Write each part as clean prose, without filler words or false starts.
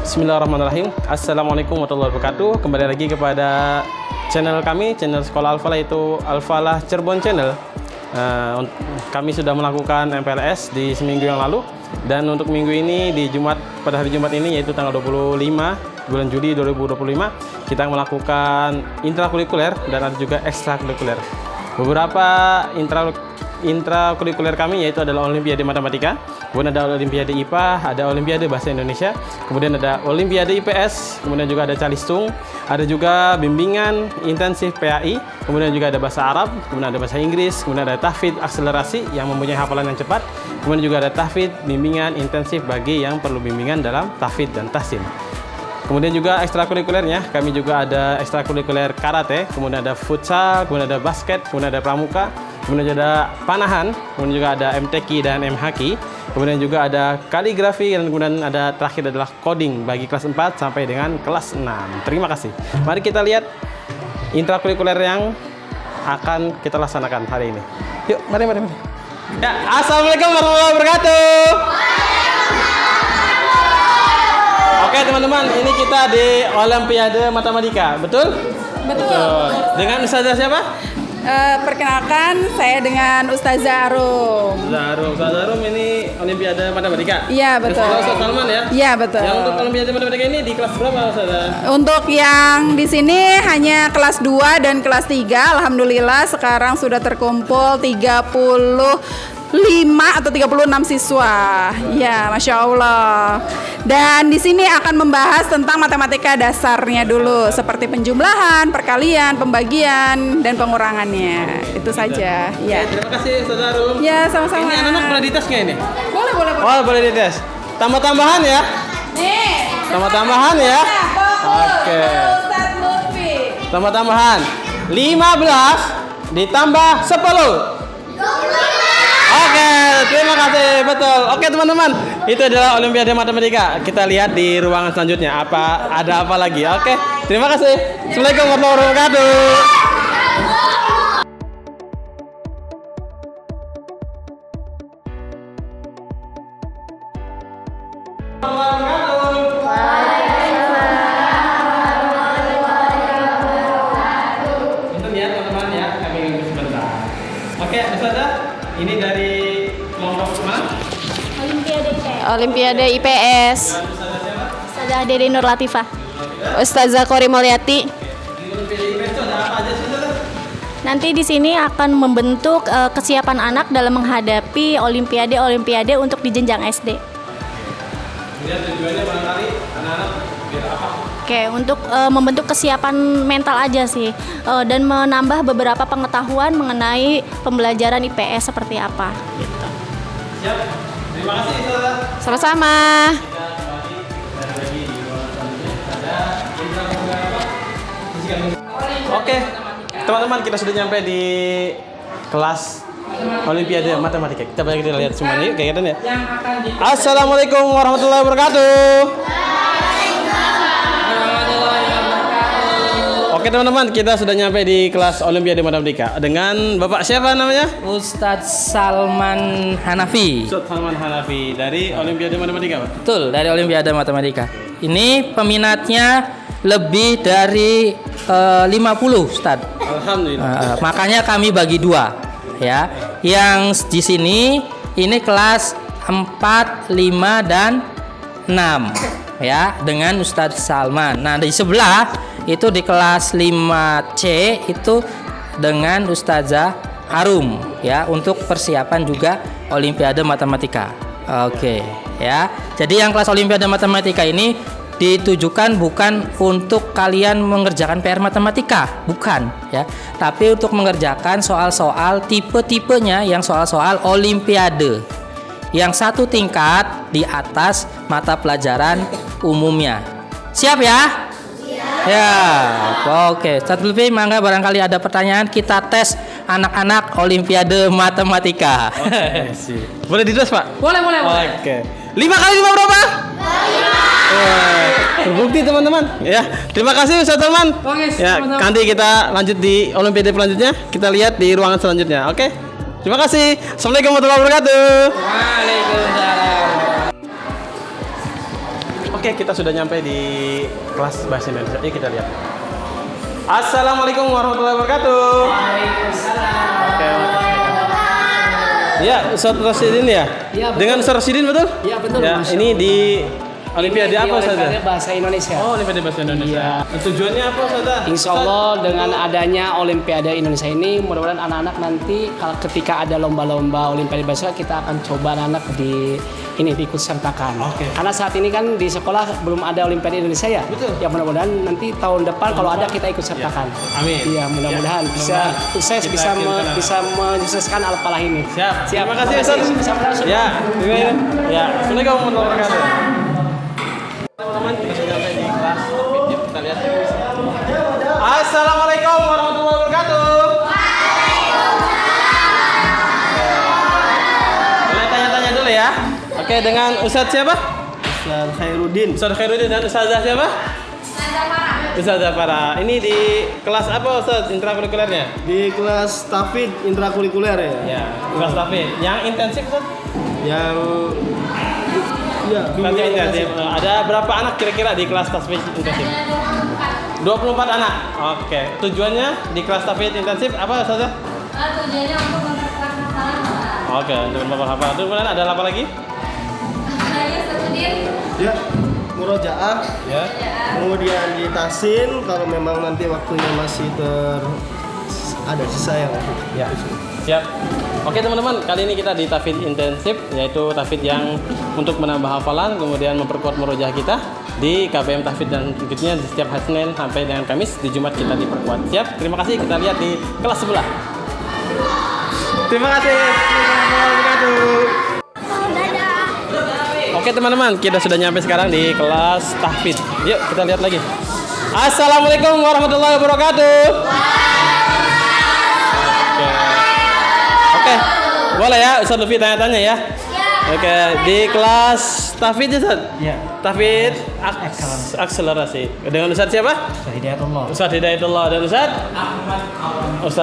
Bismillahirrahmanirrahim. Assalamualaikum warahmatullahi wabarakatuh. Kembali lagi kepada channel kami, channel Sekolah Al-Falah, yaitu Al-Falah Cirebon Channel. Kami sudah melakukan MPLS di seminggu yang lalu, dan untuk minggu ini pada hari Jumat ini, yaitu tanggal 25 bulan Juli 2025, kita melakukan intrakurikuler dan ada juga ekstrakurikuler. Beberapa intrakurikuler kami yaitu adalah Olimpiade Matematika, kemudian ada Olimpiade IPA, ada Olimpiade Bahasa Indonesia, kemudian ada Olimpiade IPS, kemudian juga ada Calistung, ada juga bimbingan intensif PAI, kemudian juga ada bahasa Arab, kemudian ada bahasa Inggris, kemudian ada tahfidz akselerasi yang mempunyai hafalan yang cepat, kemudian juga ada tahfidz bimbingan intensif bagi yang perlu bimbingan dalam tahfidz dan tahsin. Kemudian juga ekstrakurikulernya, kami juga ada ekstrakurikuler karate, kemudian ada futsal, kemudian ada basket, kemudian ada pramuka, kemudian juga ada panahan, kemudian juga ada MTQ dan MHQ, kemudian juga ada kaligrafi, dan kemudian ada terakhir adalah coding bagi kelas 4 sampai dengan kelas 6. Terima kasih. Mari kita lihat intrakurikuler yang akan kita laksanakan hari ini. Yuk, mari. Ya, assalamualaikum warahmatullahi wabarakatuh. Oke teman-teman, ini kita di Olimpiade Matematika, betul? Betul. Dengan Ustazah siapa? Perkenalkan, saya dengan Ustazah Arum. Ustazah Arum ini Olimpiade Matematika? Iya, betul. Ustaz Salman ya? Iya, betul. Yang untuk Olimpiade Matematika ini di kelas berapa, Ustazah? Untuk yang di sini hanya kelas 2 dan kelas 3. Alhamdulillah sekarang sudah terkumpul 35 atau 36 siswa. Ya, Masya Allah. Dan di sini akan membahas tentang matematika dasarnya dulu, seperti penjumlahan, perkalian, pembagian, dan pengurangannya. Itu saja. Ya. Terima kasih, Ustazah Arum. Ya, sama-sama. Ini anak-anak boleh dites nggak ini? Boleh. Oh, boleh dites. Tambah-tambahan ya? Nih. Tambah-tambahan ya? Oke. Tambah-tambahan. 15 ditambah 10. Oke, terima kasih, betul. Oke teman-teman, itu adalah Olimpiade Matematika. Kita lihat di ruangan selanjutnya, ada apa lagi. Oke, terima kasih. Assalamualaikum warahmatullahi wabarakatuh. Oke, Ustazah, ini dari kelompok mana? Olimpiade IPS. Ustazah Dede Nur Latifah. Ustazah Kori Mulyati. Di Olimpiade IPS itu ada apa aja sih, Ustazah? Nanti di sini akan membentuk kesiapan anak dalam menghadapi olimpiade untuk di jenjang SD. Kemudian tujuannya barangkali anak-anak biar apa? Oke, untuk membentuk kesiapan mental aja sih, dan menambah beberapa pengetahuan mengenai pembelajaran IPS seperti apa. Gitu. Siap. Terima kasih, Ustazah. Sama-sama. Oke, teman-teman, kita sudah nyampe di kelas Olimpiade Matematika. Kita balik lihat semuanya yuk, kegiatan ya. Assalamualaikum warahmatullahi wabarakatuh. Oke teman-teman, kita sudah nyampe di kelas Olimpiade Matematika dengan Bapak siapa namanya? Ustadz Salman Hanafi. Ustadz Salman Hanafi dari Olimpiade Matematika, Pak? Betul, dari Olimpiade Matematika. Ini peminatnya lebih dari 50, Ustadz. Alhamdulillah. Makanya kami bagi dua, ya. Yang di sini ini kelas 4, 5 dan 6, ya, dengan Ustadz Salman. Nah, di sebelah itu di kelas 5C itu dengan Ustazah Arum, ya, untuk persiapan juga Olimpiade Matematika. Oke, ya. Jadi yang kelas Olimpiade Matematika ini ditujukan bukan untuk kalian mengerjakan PR matematika, bukan, ya, tapi untuk mengerjakan soal-soal tipe-tipenya yang soal-soal Olimpiade yang satu tingkat di atas mata pelajaran umumnya. Siap ya? Ya, oke. Ustadz Lutfi, mangga barangkali ada pertanyaan, kita tes anak-anak Olimpiade Matematika. Oke, boleh dites, Pak? Boleh. Oke. 5 kali 5 berapa? 5. Terbukti teman-teman. Ya, terima kasih Ustadz Salman. Oke, ya, sama-sama. nanti kita lanjut di Olimpiade selanjutnya. Kita lihat di ruangan selanjutnya. Oke. Terima kasih. Assalamualaikum warahmatullahi wabarakatuh. Waalaikumsalam. Oke, kita sudah nyampe di kelas bahasa Indonesia. Yuk kita lihat. Assalamualaikum warahmatullahi wabarakatuh. Waalaikumsalam. Oke. Ya, Ustaz Rasidin ya? Iya, betul. Dengan Ustaz Rasidin betul? Iya, betul. Ya, Masya ini Allah. di Olimpiade apa Ustaz? Olimpiade Bahasa Indonesia. Oh, Olimpiade Bahasa Indonesia. Tujuannya apa Ustaz? Insya Allah dengan adanya Olimpiade Indonesia ini, mudah-mudahan anak-anak nanti kalau ketika ada lomba-lomba Olimpiade Bahasa, kita akan coba anak di ini diikut sertakan. Oke. Karena saat ini kan di sekolah belum ada Olimpiade Indonesia ya. Betul. Ya mudah-mudahan nanti tahun depan kalau ada kita ikut sertakan. Amin. Iya mudah-mudahan bisa sukses, bisa menyukseskan Al-Falah ini. Siap. Siap. Terima kasih Ustaz. Ya, terima kasih. Ya, Assalamualaikum warahmatullahi wabarakatuh. Teman-teman, kita sudah sampai di kelas. Kita lihat. Assalamualaikum warahmatullahi wabarakatuh. Boleh tanya-tanya dulu ya. Oke, dengan Ustadz siapa? Ustaz Khairuddin. Ustadz Khairuddin dan Ustazah siapa? Ustazah Farah. Ini di kelas apa Ustadz intrakurikulernya? Di kelas Tafid intrakurikuler ya. Ya, kelas Tafid. Yang intensif Ustadz? Yang ya, Nanti intensif. Ada berapa anak kira-kira di kelas Tafid intensif? 24 anak. Oke. Tujuannya di kelas Tafid intensif apa Ustazah? Tujuannya untuk memperkuat hafalan. Oke, untuk memperkuat hafalan. Kemudian ada apa lagi? ya murojaah. Ya. Kemudian di tahsin kalau memang nanti waktunya masih ada sisa yang Ya. Siap. Oke teman-teman, kali ini kita di Tafid intensif, yaitu Tafid yang untuk menambah hafalan, kemudian memperkuat murojaah kita di KBM Tafid dan berikutnya di setiap hari Senin sampai dengan Kamis, di Jumat kita diperkuat. Siap. Terima kasih. Kita lihat di kelas sebelah. Terima kasih. Oke teman-teman, kita sudah nyampe sekarang di kelas Tahfidz. Yuk kita lihat lagi. Assalamualaikum warahmatullahi wabarakatuh. Oke, boleh ya Ustaz Lufi tanya-tanya ya. Oke, di kelas Tahfidz Ustaz? Ya. Tahfidz akselerasi. Dengan Ustaz siapa? Hidayatullah. Ustaz Hidayatullah dan Ustaz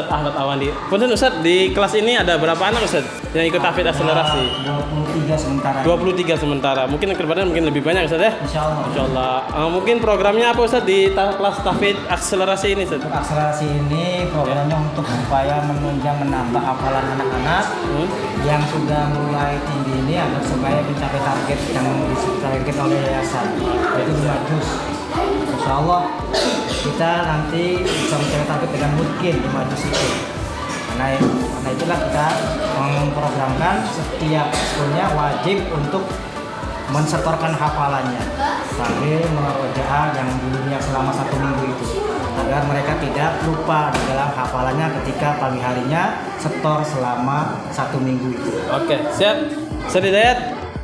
Ahmad Awandi. Punten Ustaz, di kelas ini ada berapa anak Ustaz yang ikut Tahfidz akselerasi? 23 sementara. 23 sementara. Mungkin kedepannya mungkin lebih banyak Ustaz ya? Insyaallah. Insyaallah. Mungkin programnya apa Ustaz di kelas Tahfidz akselerasi ini Ustaz? Untuk akselerasi ini programnya untuk upaya menunjang menambah hafalan anak-anak yang sudah mulai tinggi ini agar supaya mencapai target yang ditarget oleh yayasan, yaitu 5 juz. Insyaallah kita nanti bisa mencapai target dengan mungkin 5 juz itu. Karena itulah kita memprogramkan setiap sekolahnya wajib untuk mensetorkan hafalannya sambil merojaah yang dulunya selama 1 minggu itu, agar mereka tidak lupa di dalam hafalannya ketika pagi harinya setor selama 1 minggu itu. Oke, siap. Ustaz Hidayat,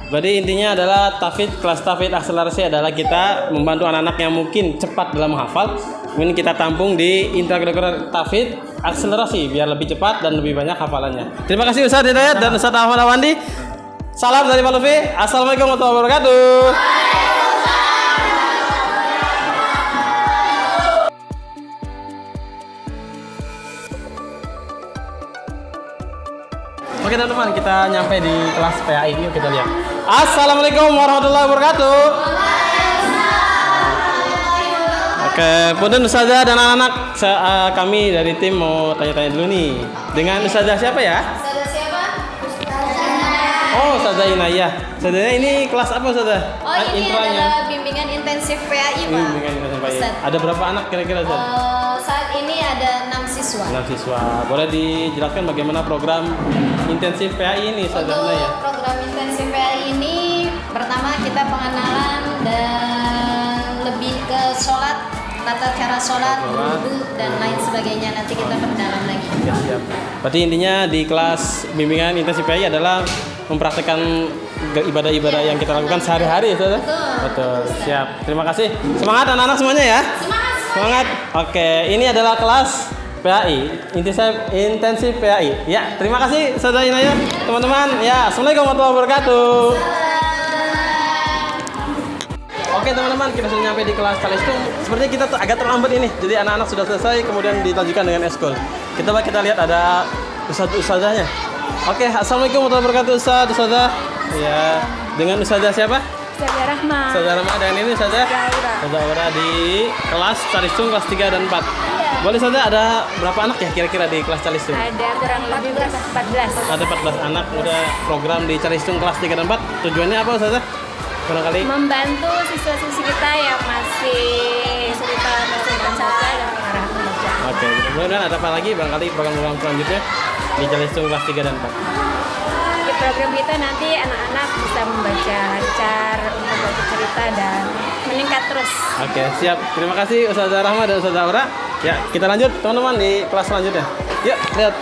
berarti intinya adalah kelas Tahfidz akselerasi adalah kita membantu anak-anak yang mungkin cepat dalam menghafal. Kemudian kita tampung di intrakurikuler Tahfidz akselerasi biar lebih cepat dan lebih banyak hafalannya. Terima kasih Ustaz Hidayat dan Ustaz Ahmad Awandi. Salam dari Pak Lufi. Assalamualaikum warahmatullahi wabarakatuh. Oke teman-teman, kita nyampe di kelas PAI. Yuk kita lihat. Assalamualaikum warahmatullahi wabarakatuh. Oke, punten Ustazah dan anak-anak, kami dari tim mau tanya-tanya dulu nih. Dengan Ustazah siapa ya? Ustazah siapa? Oh, Ustazah Inayah. Ustazah ini kelas apa Ustazah? Oh, ini adalah bimbingan intensif PAI, Pak. Bimbingan intensif PAI. Ustaz. Ada berapa anak kira-kira Ustaz? Saat ini ada 6 siswa. 6 siswa. Boleh dijelaskan bagaimana program intensif PAI ini Ustazah Untuk Inayah? program intensif PAI ini pertama kita pengenalan dan lebih ke sholat, tata cara sholat, wudu dan lain sebagainya. Nanti kita perdalam lagi. Ya, siap. Berarti intinya di kelas bimbingan intensif PAI adalah mempraktekkan ibadah-ibadah yang kita lakukan sehari-hari ya Ustazah? Betul. Siap. Terima kasih. Semangat anak-anak semuanya ya. Semangat. Oke, ini adalah kelas PAI, intensif PAI. Ya, terima kasih Ustazah Inayah. Teman-teman, ya, Assalamualaikum warahmatullahi wabarakatuh. Oke teman-teman, kita sudah nyampe di kelas Kalistung. Sepertinya kita agak terlambat ini. Jadi anak-anak sudah selesai, kemudian dilanjutkan dengan eskul. Kita lihat ada ustazahnya. Oke, Assalamualaikum warahmatullahi wabarakatuh Ustazah. Ya, dengan Ustazah siapa? Ustazah Rahma. Ustazah Rahma dan ini Ustazah Aura di kelas Calistung kelas 3 dan 4. Boleh Ustazah, ada berapa anak ya kira-kira di kelas Calistung? Ada kurang lebih 14. Ada 14 anak udah program di Calistung kelas 3 dan 4. Tujuannya apa Ustazah? Barangkali Membantu siswa-siswi kita yang masih kesulitan membaca dan pengarahan membaca. Oke, kemudian ada apa lagi barangkali program-program selanjutnya di Calistung kelas 3 dan 4? Di program kita nanti anak-anak bisa membaca lancar, untuk baca cerita dan meningkat terus. Oke, siap. Terima kasih Ustazah Rahma dan Ustazah Aura. Ya, kita lanjut teman-teman di kelas selanjutnya. Yuk, lihat.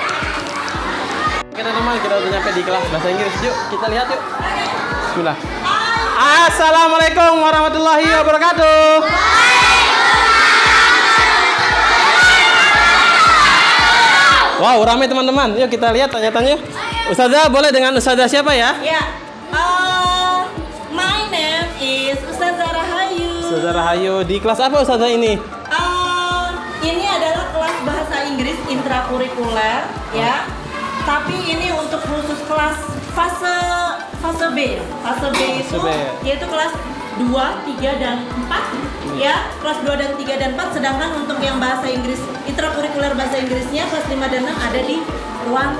Oke teman-teman, kita udah nyampe di kelas bahasa Inggris. Yuk, kita lihat yuk. Bismillah. Assalamualaikum warahmatullahi wabarakatuh. Wow, ramai teman-teman. Yuk kita lihat tanya-tanya. Ustazah boleh dengan Ustazah siapa ya? Ya, my name is Ustazah Rahayu. Ustazah Rahayu. Di kelas apa Ustazah ini? Ini adalah kelas bahasa Inggris intrakurikuler, ya. Tapi ini untuk khusus kelas fase B, ya. Fase B itu yaitu kelas 2, 3 dan 4, ya. Kelas 2 dan 3 dan 4, sedangkan untuk yang bahasa Inggris intrakurikuler bahasa Inggrisnya kelas 5 dan 6 ada di ruang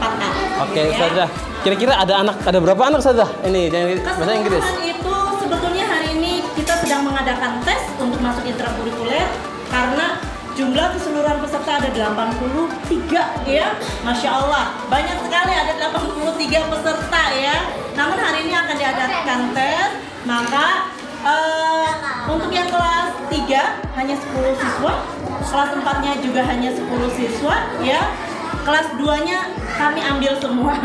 4A. Oke, Ustazah. Kira-kira ada berapa anak Ustazah ini yang bahasa Inggris? Keseluruhan itu sebetulnya hari ini kita sedang mengadakan tes untuk masuk intrakurikuler karena jumlah keseluruhan peserta ada 83 ya. Masya Allah, banyak sekali, ada 83 peserta ya. Namun hari ini akan diadakan tes, maka untuk yang kelas 3 hanya 10 siswa, kelas 4-nya juga hanya 10 siswa ya. Kelas 2-nya kami ambil semua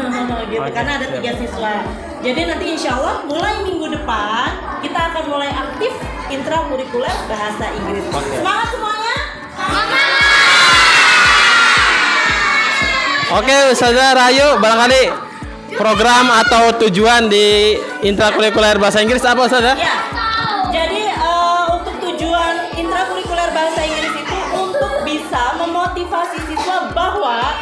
gitu, karena ada 3 siswa. Jadi nanti insya Allah mulai minggu depan kita akan mulai aktif intrakurikuler bahasa Inggris. Semangat semuanya! Oke, Ustazah Rahayu, barangkali program atau tujuan di intrakurikuler bahasa Inggris apa Ustazah? Ya, jadi untuk tujuan intrakurikuler bahasa Inggris itu untuk bisa memotivasi siswa bahwa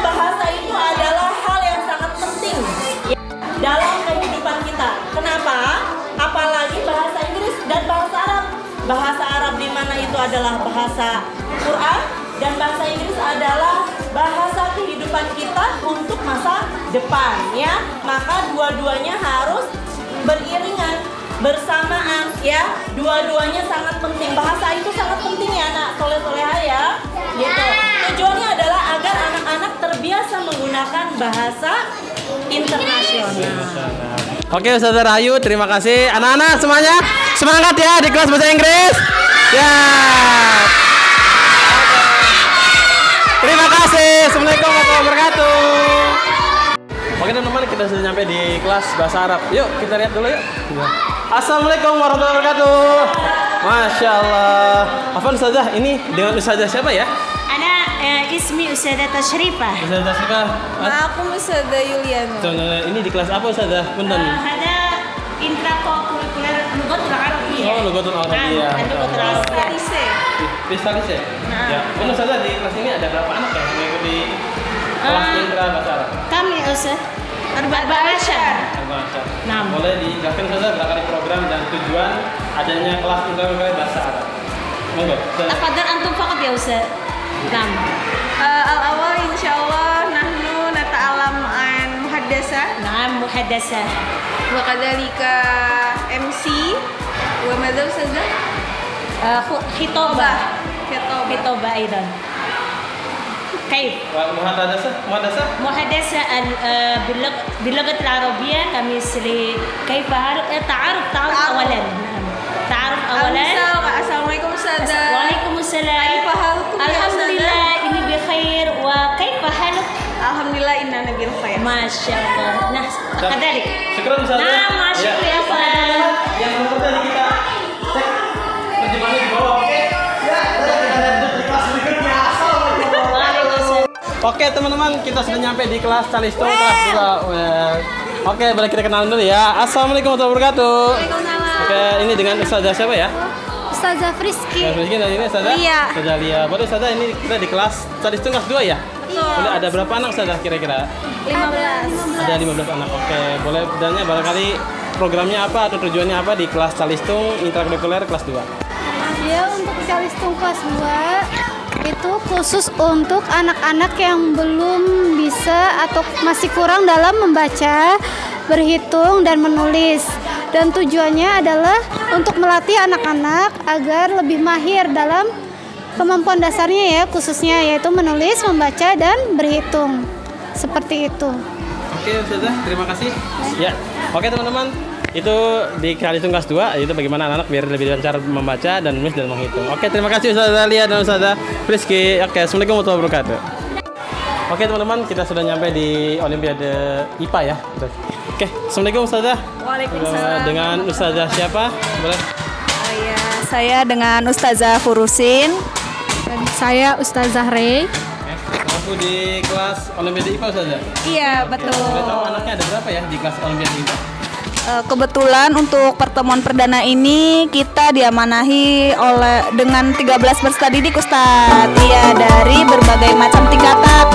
bahasa itu adalah hal yang sangat penting ya, dalam kehidupan kita. Kenapa? Apalagi bahasa Inggris dan bahasa Arab. Bahasa Arab di mana itu adalah bahasa Quran dan bahasa Inggris adalah bahasa kehidupan kita untuk masa depan ya. Maka dua-duanya harus beriringan, bersamaan ya. Dua-duanya sangat penting. Bahasa itu sangat penting ya anak soleh-soleha ya. Gitu. Tujuannya adalah agar anak-anak terbiasa menggunakan bahasa internasional. Oke, Ustazah Rahayu, terima kasih. Anak-anak semuanya semangat ya di kelas bahasa Inggris. Ya. Terima kasih. Assalamualaikum warahmatullahi wabarakatuh. Oke teman-teman, kita sudah sampai di kelas bahasa Arab. Yuk kita lihat dulu yuk. Assalamualaikum warahmatullahi wabarakatuh. Masya Allah. Afwan Ustazah, ini dengan Ustazah siapa ya? Ismi Ustazah Tashrifah. Ustazah Tashrifah. Aku Ustazah Yuliana. Ini di kelas apa Ustazah? Punten. Ada intrakurikuler Lughatul Arabiyyah. Oh, Lughatul Arabiyyah. Lughatul Arabiyyah. Spesialis ya? Ya. Benar Ustazah, di kelas ini ada berapa anak ya yang mengikuti kelas intra bahasa Arab? Kami Ustaz 14. Nah, boleh dijelaskan Ustazah barangkali program dan tujuan adanya kelas intra bahasa Arab? Monggo. Tafadhal antum faqat ya Ustaz. Naam. Al-awal insyaallah nahnu nata'alam an muhaddasah. Naam, muhaddasah. Wa kadzalika MC wa madza Ustazah? Khitobah أيضا. كيف؟ محادثة باللغة العربية كمثل كيف تعرف أولا. تعرف أولا. Assalamualaikum Ustazah. Waalaikumsalam. Alhamdulillah ini bikhair wa kaifa haluk? Alhamdulillah inna bil khair. Masya Allah. Nah, kadalik. Syukran Ustazah. Nah, masya Allah. Yang belum tadi kita cek terjemahannya di bawah, oke? Ya, kita lanjut di kelas berikutnya. Oke teman-teman, kita sudah nyampe di kelas Calistung kelas 2. Oke, boleh kita kenalan dulu ya. Assalamualaikum warahmatullahi wabarakatuh. Waalaikumsalam. Oke, ini dengan Ustazah siapa ya? Ustazah Friski. Ustazah Friski dan ini Ustazah? Lia. Ustazah Lia. Boleh Ustazah, ini kita di kelas Calistung kelas 2 ya? Boleh, ada berapa anak Ustazah kira-kira? 15. Ada 15 anak. Oke, boleh dannya barangkali programnya apa atau tujuannya apa di kelas Calistung intrakurikuler kelas 2? Ya, untuk Calistung kelas 2 itu khusus untuk anak-anak yang belum bisa atau masih kurang dalam membaca, berhitung, dan menulis. Dan tujuannya adalah untuk melatih anak-anak agar lebih mahir dalam kemampuan dasarnya ya, khususnya yaitu menulis, membaca, dan berhitung. Seperti itu. Oke, Ustazah, terima kasih. Ya. Oke, teman-teman. Itu di Calistung kelas 2 itu bagaimana anak-anak biar lebih lancar membaca dan menulis dan menghitung. Oke, terima kasih Ustazah Lia dan Ustazah Rizky. Oke, assalamualaikum warahmatullahi wabarakatuh. Oke teman-teman, kita sudah nyampe di Olimpiade IPA ya. Oke, assalamualaikum Ustazah. Waalaikumsalam. Dengan Ustazah siapa? Boleh? Ya, saya dengan Ustazah Furusin. Dan saya Ustazah Rey. Aku di kelas Olimpiade IPA Ustazah. Iya, betul. Boleh tahu anaknya ada berapa ya di kelas Olimpiade IPA? Kebetulan untuk pertemuan perdana ini kita diamanahi dengan 13 peserta didik Ustadz. Iya, dari berbagai macam tingkatan.